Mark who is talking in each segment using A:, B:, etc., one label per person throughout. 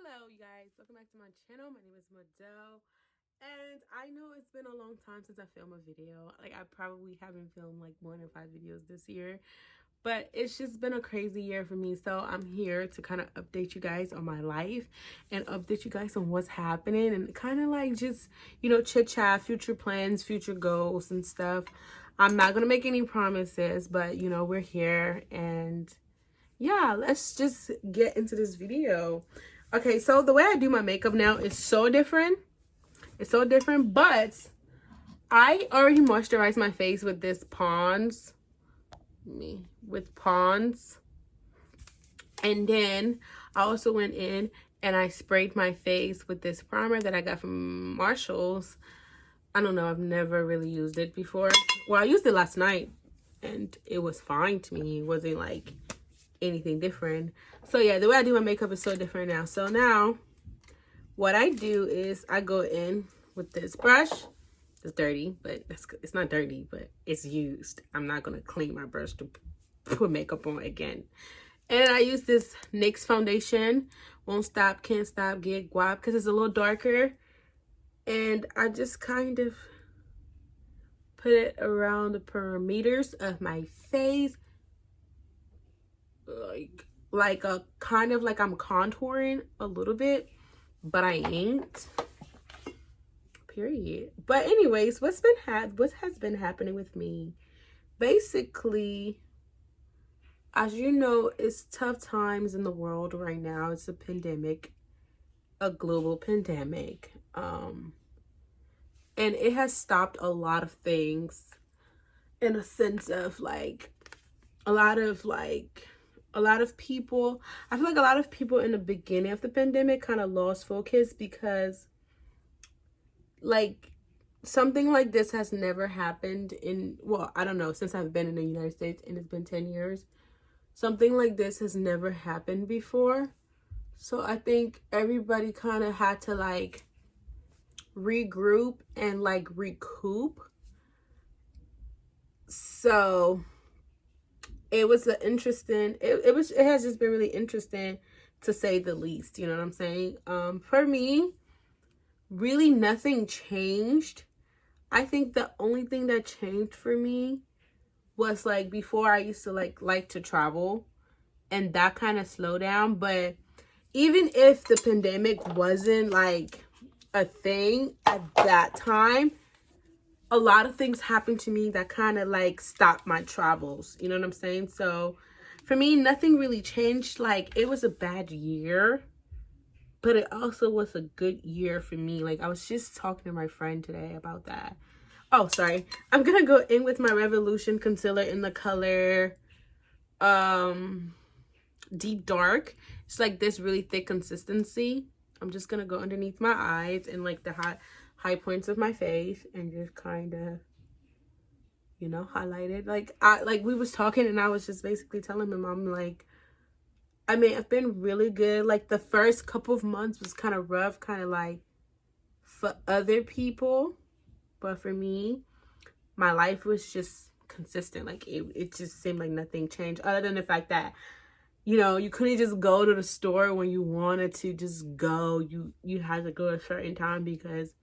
A: Hello, you guys. Welcome back to my channel. My name is Modell, and I know it's been a long time since I filmed a video. Like, I probably haven't filmed like more than 5 videos this year, but it's just been a crazy year for me. So I'm here to kind of update you guys on my life and update you guys on what's happening and kind of like just, chit chat, future plans, future goals and stuff. I'm not gonna make any promises, but we're here, and yeah, let's just get into this video. Okay, so the way I do my makeup now is so different. It's so different, but I already moisturized my face with this Pond's, Pond's. And then I also went in and I sprayed my face with this primer that I got from Marshall's. I don't know, I've never really used it before. Well, I used it last night and it was fine to me. It wasn't like anything different. So yeah, the way I do my makeup is so different now. So now what I do is I go in with this brush. It's dirty, but it's not dirty, but it's used. I'm not gonna clean my brush to put makeup on again. And I use this NYX foundation, Won't Stop, Can't Stop, Get Guap, because it's a little darker. And I just kind of put it around the perimeters of my face, like a kind of like I'm contouring a little bit, but I ain't. Period. But anyways, what has been happening with me? Basically, as you know, it's tough times in the world right now. It's a pandemic, a global pandemic. And it has stopped a lot of things in a sense of like a lot of people. I feel like a lot of people in the beginning of the pandemic kind of lost focus because like something like this has never happened in, well, I don't know, since I've been in the United States, and it's been 10 years. Something like this has never happened before. So I think everybody kind of had to like regroup and like recoup. So it was an interesting, it has just been really interesting to say the least, you know what I'm saying? For me, really nothing changed. I think the only thing that changed for me was like before I used to like to travel, and that kind of slowed down. But even if the pandemic wasn't like a thing at that time, a lot of things happened to me that kind of like stopped my travels. You know what I'm saying? So for me, nothing really changed. Like, it was a bad year, but it also was a good year for me. Like, I was just talking to my friend today about that. Oh, sorry. I'm gonna go in with my Revolution concealer in the color Deep Dark. It's like this really thick consistency. I'm just gonna go underneath my eyes and like the high points of my face and just kind of, highlight it. Like we was talking and I was just basically telling him, I'm like, I mean, I've been really good. Like, the first couple of months was kind of rough, kind of like for other people, but for me, my life was just consistent. Like, it just seemed like nothing changed other than the fact that, you couldn't just go to the store when you wanted to just go. You had to go at a certain time because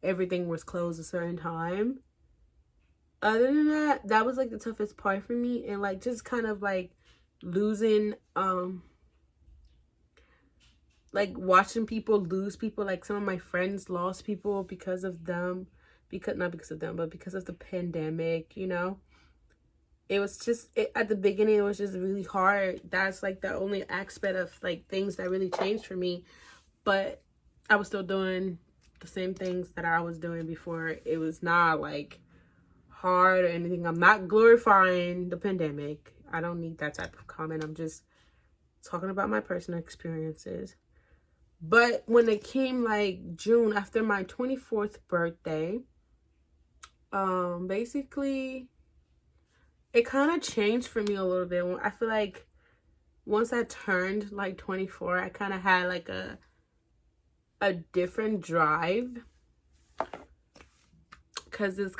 A: everything was closed a certain time. Other than that, that was like the toughest part for me. And like just kind of like losing, like watching people lose people. Like, some of my friends lost people because of them, because not because of them, but because of the pandemic. It was just at the beginning, it was just really hard. That's like the only aspect of like things that really changed for me. But I was still doing the same things that I was doing before. It was not like hard or anything. I'm not glorifying the pandemic. I don't need that type of comment. I'm just talking about my personal experiences. But when it came like June, after my 24th birthday, basically it kind of changed for me a little bit. I feel like once I turned like 24, I kind of had like a different drive, because it was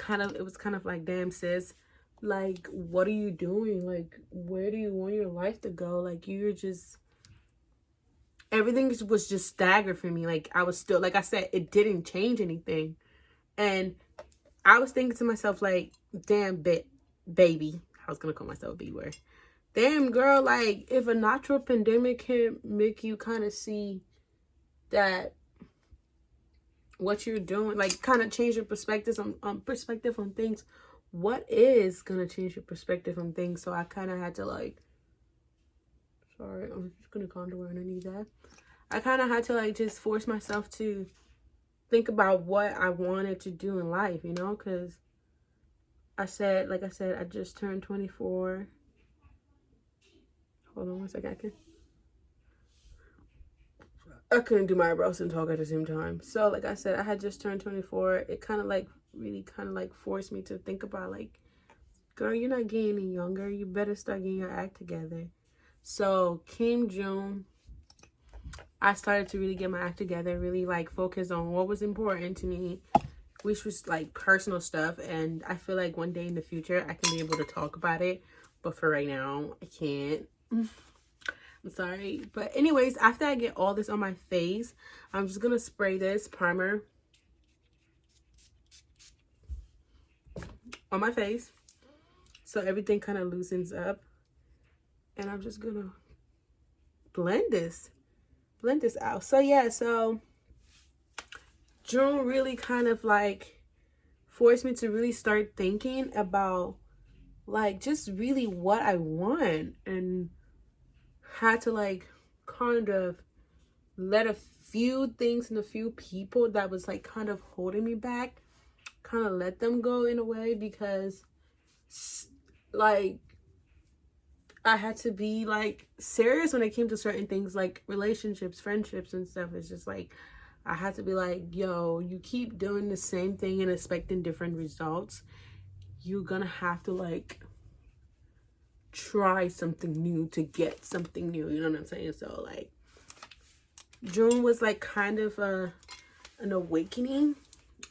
A: kind of like, damn, sis, like, what are you doing? Like, where do you want your life to go? Like, you're just everything was just staggered for me. Like, I was still, like I said, it didn't change anything. And I was thinking to myself, like, damn, baby. I was going to call myself B-word. Damn, girl, like, if a natural pandemic can make you kind of see that what you're doing, like, kind of change your perspectives on things, what is going to change your perspective on things? So I kind of had to, like, sorry, I'm just going to contour underneath that. I kind of had to, like, just force myself to think about what I wanted to do in life, you know, because I just turned 24. Hold on one second. I couldn't do my eyebrows and talk at the same time. So, like I said, I had just turned 24. It kind of, like, really kind of, like, forced me to think about, like, girl, you're not getting any younger. You better start getting your act together. So, came June, I started to really get my act together, really, like, focus on what was important to me, which was, like, personal stuff. And I feel like one day in the future, I can be able to talk about it. But for right now, I can't. I'm sorry. But anyways, after I get all this on my face, I'm just going to spray this primer on my face so everything kind of loosens up. And I'm just going to blend this out. So yeah, so June really kind of, like, forced me to really start thinking about, like, just really what I want, and had to, like, kind of let a few things and a few people that was, like, kind of holding me back, kind of let them go in a way, because, like, I had to be, like, serious when it came to certain things, like relationships, friendships, and stuff. It's just, like, I had to be like, yo, you keep doing the same thing and expecting different results. You're gonna have to, like, try something new to get something new. You know what I'm saying? So, like, June was, like, kind of an awakening.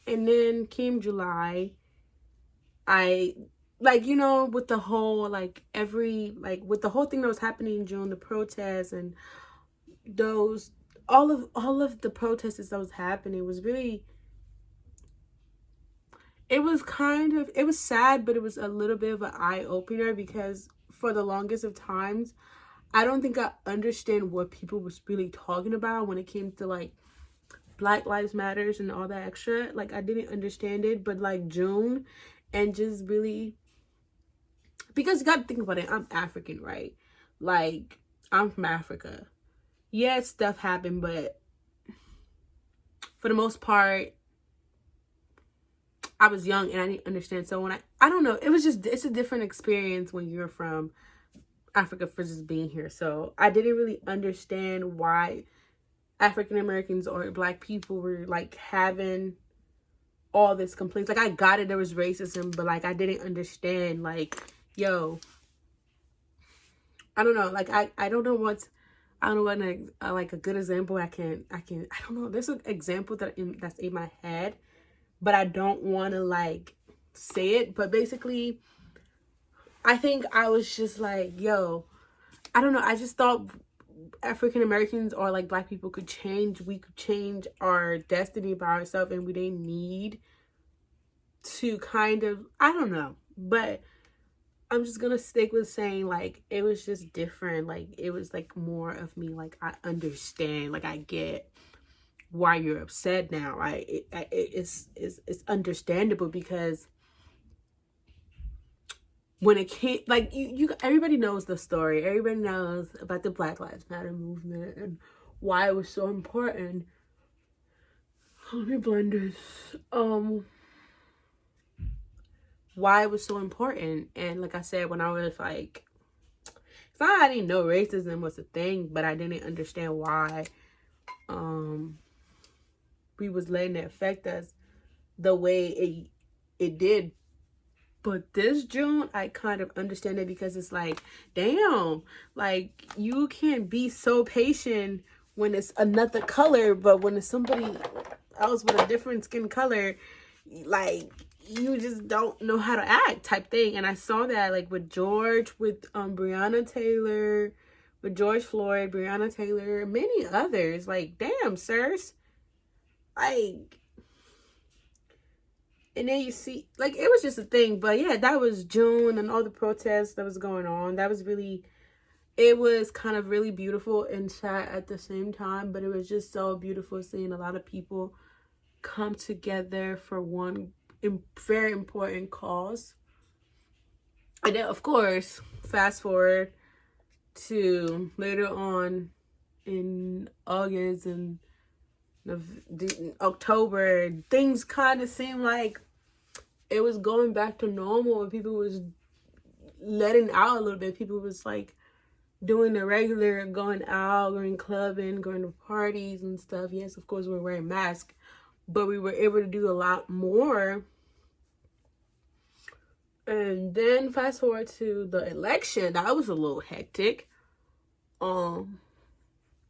A: And then came July. I, like, you know, with the whole, like, with the whole thing that was happening in June, the protests and those, all of the protests that was happening was really, it was sad, but it was a little bit of an eye-opener, because for the longest of times, I don't think I understand what people was really talking about when it came to, like, Black Lives Matters and all that extra. Like, I didn't understand it, but, like, June, and just really, because you gotta think about it, I'm African, right? Like, I'm from Africa. Yeah, stuff happened, but for the most part, I was young and I didn't understand. So when I don't know, it's a different experience when you're from Africa versus being here. So I didn't really understand why African Americans or Black people were, like, having all this complaints. Like, I got it, there was racism, but, like, I didn't understand, like, yo, I don't know, like, I don't know what like a good example I don't know, there's an example that's in my head, but I don't want to, like, say it. But basically, I think I was just like, yo, I don't know, I just thought African Americans or, like, Black people could change. We could change our destiny by ourselves, and we didn't need to kind of, I don't know. But I'm just gonna stick with saying, like, it was just different. Like, it was, like, more of me, like, I understand, like, I get why you're upset now. It's understandable, because when it came, like, you everybody knows the story. Everybody knows about the Black Lives Matter movement and why it was so important. Let me blend this. Why it was so important. And like I said, when I was, like, it's not I didn't know racism was a thing, but I didn't understand why we was letting it affect us the way it did. But this June, I kind of understand it, because it's like, damn, like, you can't be so patient when it's another color, but when it's somebody else with a different skin color, like, you just don't know how to act, type thing. And I saw that, like, with George, with Breonna Taylor, with George Floyd, Breonna Taylor, many others. Like, damn, sirs. Like, and then you see, like, it was just a thing. But yeah, that was June and all the protests that was going on. That was really, it was kind of really beautiful and sad at the same time. But it was just so beautiful seeing a lot of people come together for one very important cause. And then, of course, fast forward to later on in August and October, things kind of seemed like it was going back to normal, and people was letting out a little bit. People was like doing the regular, going out, going clubbing, going to parties and stuff. Yes, of course, we were wearing masks, but we were able to do a lot more. And then fast forward to the election, that was a little hectic. And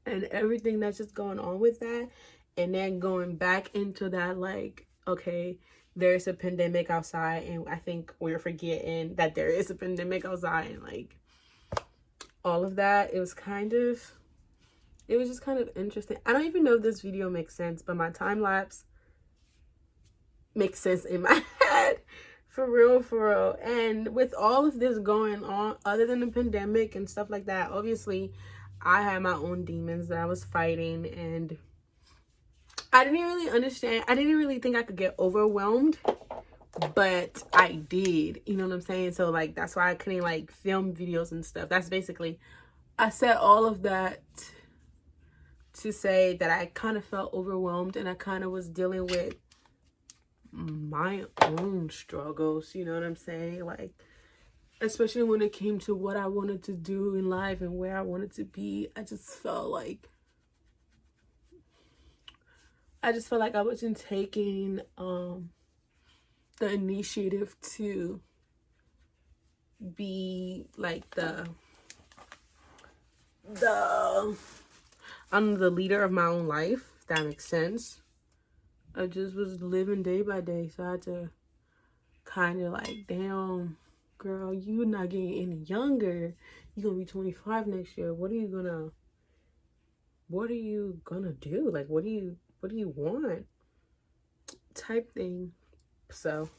A: everything that's just going on with that. And then going back into that, like, okay, there's a pandemic outside, and I think we're forgetting that there is a pandemic outside, and like all of that. It was just kind of interesting. I don't even know if this video makes sense, but my time lapse makes sense in my head. For real. And with all of this going on, other than the pandemic and stuff like that, obviously I had my own demons that I was fighting, and I didn't really understand. I didn't really think I could get overwhelmed, but I did. You know what I'm saying? So like, that's why I couldn't like film videos and stuff. That's basically, I said all of that to say that I kind of felt overwhelmed, and I kind of was dealing with my own struggles. You know what I'm saying? Like, especially when it came to what I wanted to do in life and where I wanted to be, I just felt like I wasn't taking the initiative to be like I'm the leader of my own life, if that makes sense. I just was living day by day, so I had to kind of like, damn, girl, you're not getting any younger. You're gonna be 25 next year. What are you gonna do? Like, what do you want? Type thing. So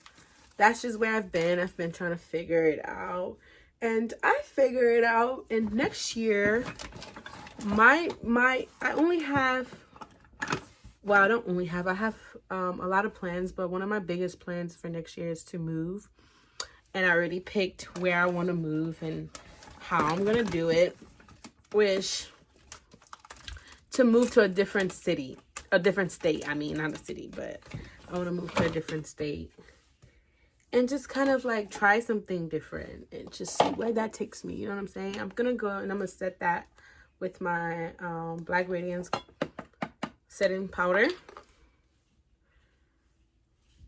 A: that's just where I've been. I've been trying to figure it out. And I figure it out. And next year, I have a lot of plans, but one of my biggest plans for next year is to move. And I already picked where I want to move and how I'm going to do it, which to move to a different state. I mean, not a city, but I want to move to a different state and just kind of like try something different and just see where that takes me. You know what I'm saying? I'm going to go and I'm going to set that with my Black Radiance setting powder.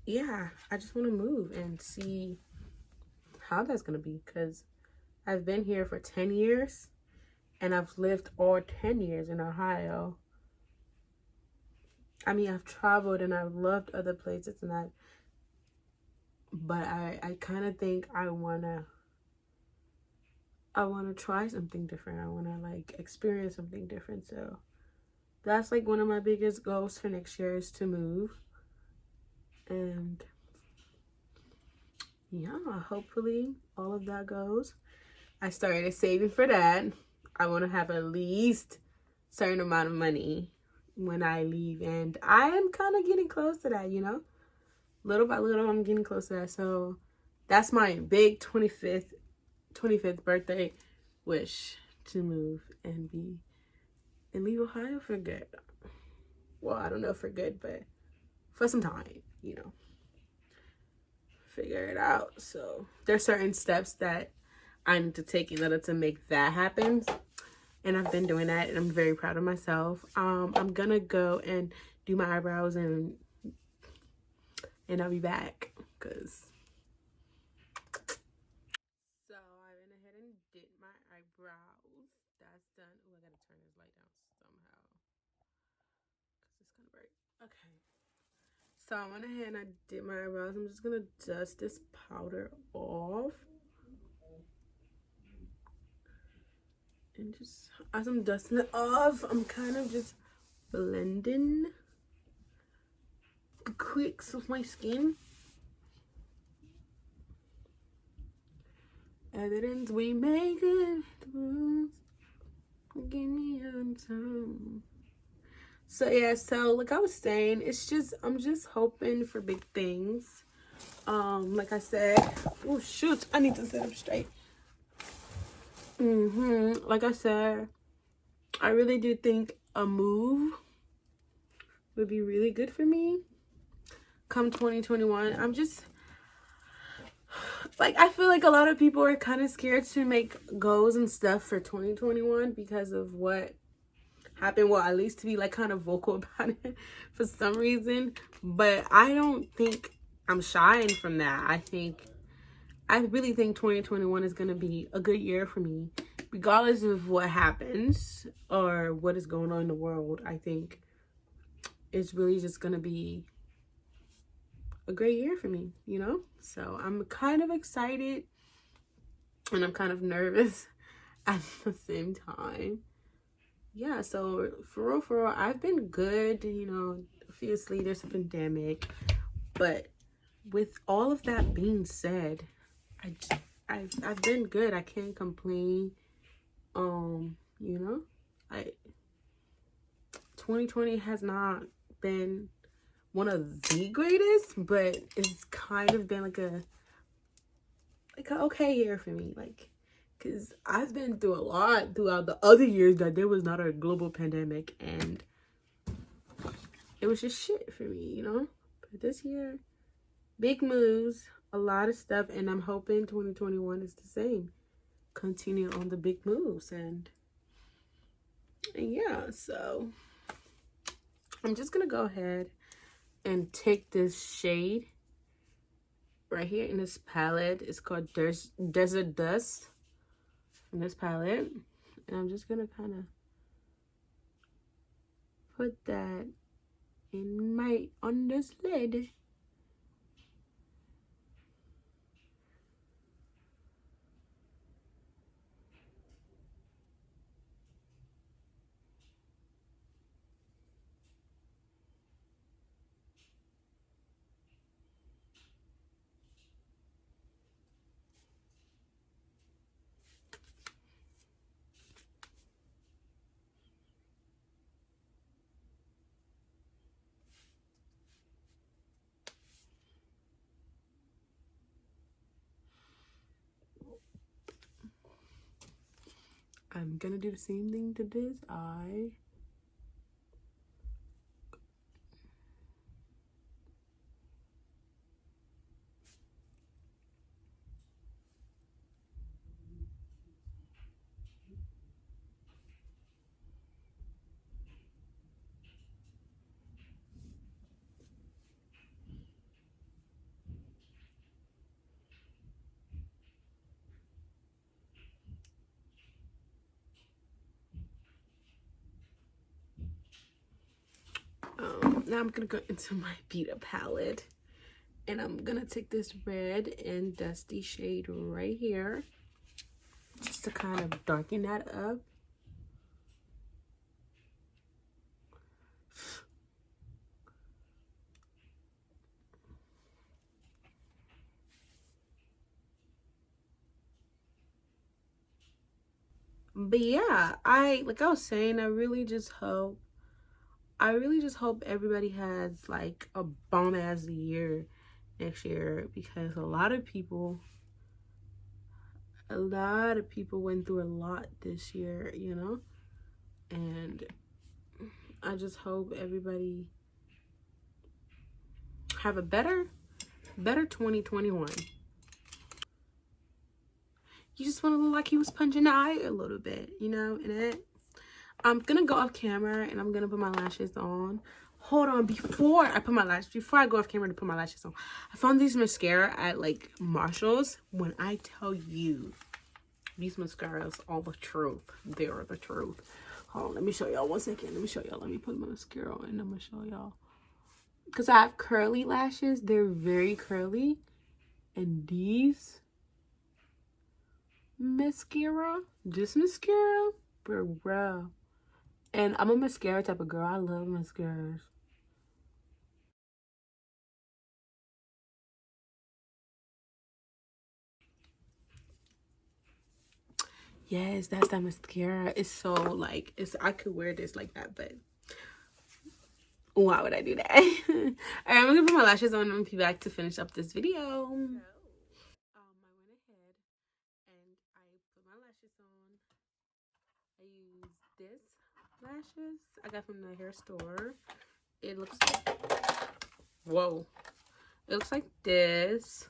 A: Yeah, I just want to move and see how that's going to be, because I've been here for 10 years and I've lived all 10 years in Ohio. I mean, I've traveled and I've loved other places, but I kind of think I want to try something different. I want to like experience something different. So that's like one of my biggest goals for next year, is to move. And yeah, hopefully all of that goes. I started saving for that. I want to have at least a certain amount of money when I leave, and I am kind of getting close to that, you know. Little by little, I'm getting close to that. So that's my big 25th birthday wish, to move and leave Ohio for good. Well, I don't know for good, but for some time, you know. Figure it out. So there's certain steps that I need to take in order to make that happen. And I've been doing that, and I'm very proud of myself. I'm gonna go and do my eyebrows, and I'll be back, because so I went ahead and did my eyebrows. That's done. Oh, I gotta turn this light down somehow, because it's kind of bright. Okay. So I went ahead and I did my eyebrows. I'm just gonna dust this powder off. And just as I'm dusting it off, I'm kind of just blending the quicks of my skin. Evidence we make it through. Give me a time. So yeah, so like I was saying, it's just I'm just hoping for big things. Like I said, oh shoot, I need to sit up straight. Like I said, I really do think a move would be really good for me come 2021. I'm just like, I feel like a lot of people are kind of scared to make goals and stuff for 2021 because of what happened. Well, at least to be like kind of vocal about it for some reason. But I don't think I'm shying from that. I really think 2021 is going to be a good year for me, regardless of what happens or what is going on in the world. I think it's really just going to be a great year for me, you know? So I'm kind of excited and I'm kind of nervous at the same time. Yeah, so for real, I've been good, you know, obviously there's a pandemic, but with all of that being said, I've been good. I can't complain. You know, I 2020 has not been one of the greatest, but it's kind of been like an okay year for me. Like, because I've been through a lot throughout the other years that there was not a global pandemic, and it was just shit for me, you know? But this year, big moves, a lot of stuff, and I'm hoping 2021 is the same. Continue on the big moves, and yeah, so I'm just gonna go ahead and take this shade right here in this palette. It's called Desert Dust in this palette, and I'm just gonna kind of put that in my on this lid. I'm gonna do the same thing to this eye. Now I'm gonna go into my Vita palette, and I'm gonna take this red and dusty shade right here, just to kind of darken that up. But yeah, like I was saying, I really just hope everybody has like a bomb ass year next year, because a lot of people went through a lot this year, you know? And I just hope everybody have a better 2021. You just want to look like he was punching the eye a little bit, you know? And I'm gonna go off camera and I'm gonna put my lashes on. Hold on, before I go off camera to put my lashes on, I found these mascara at like Marshall's. When I tell you, these mascaras are the truth. They are the truth. Hold on, let me show y'all 1 second. Let me put my mascara on and I'm gonna show y'all. Because I have curly lashes. They're very curly. And these mascara, this mascara, bro. And I'm a mascara type of girl. I love mascaras. Yes, that's that mascara. It's so like, it's, I could wear this like that, but why would I do that? All right, I'm gonna put my lashes on and be back to finish up this video. I went ahead and I put my lashes on. I use this lashes I got from the hair store. It looks like, whoa, it looks like this.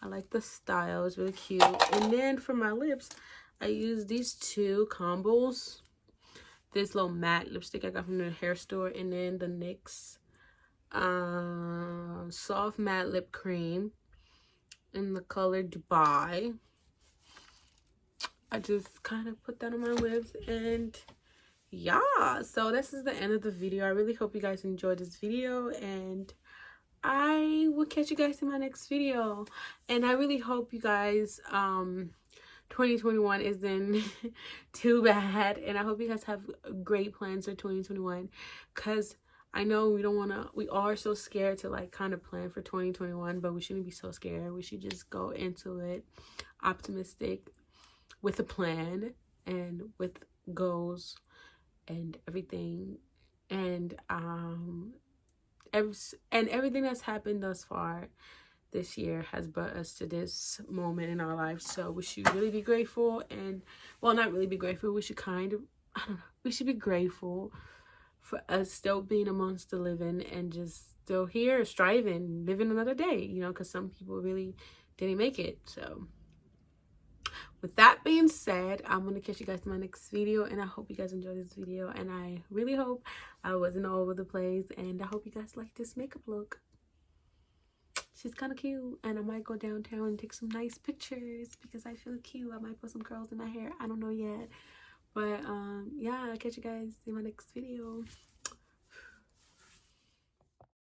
A: I like the style, it's really cute. And then for my lips, I use these two combos. This little matte lipstick I got from the hair store, and then the NYX soft matte lip cream in the color Dubai. I just kind of put that on my lips, and yeah, so this is the end of the video. I really hope you guys enjoyed this video, and I will catch you guys in my next video. And I really hope you guys 2021 isn't too bad, and I hope you guys have great plans for 2021, because I know we are so scared to like kind of plan for 2021, but we shouldn't be so scared. We should just go into it optimistic, with a plan and with goals and everything, and everything that's happened thus far this year has brought us to this moment in our lives. So we should really be grateful, and well, not really be grateful, we should kind of, I don't know, we should be grateful for us still being amongst the living and just still here striving, living another day, you know, because some people really didn't make it. So with that being said, I'm going to catch you guys in my next video, and I hope you guys enjoyed this video, and I really hope I wasn't all over the place, and I hope you guys like this makeup look. She's kind of cute, and I might go downtown and take some nice pictures because I feel cute. I might put some curls in my hair. I don't know yet, but yeah, I'll catch you guys in my next video.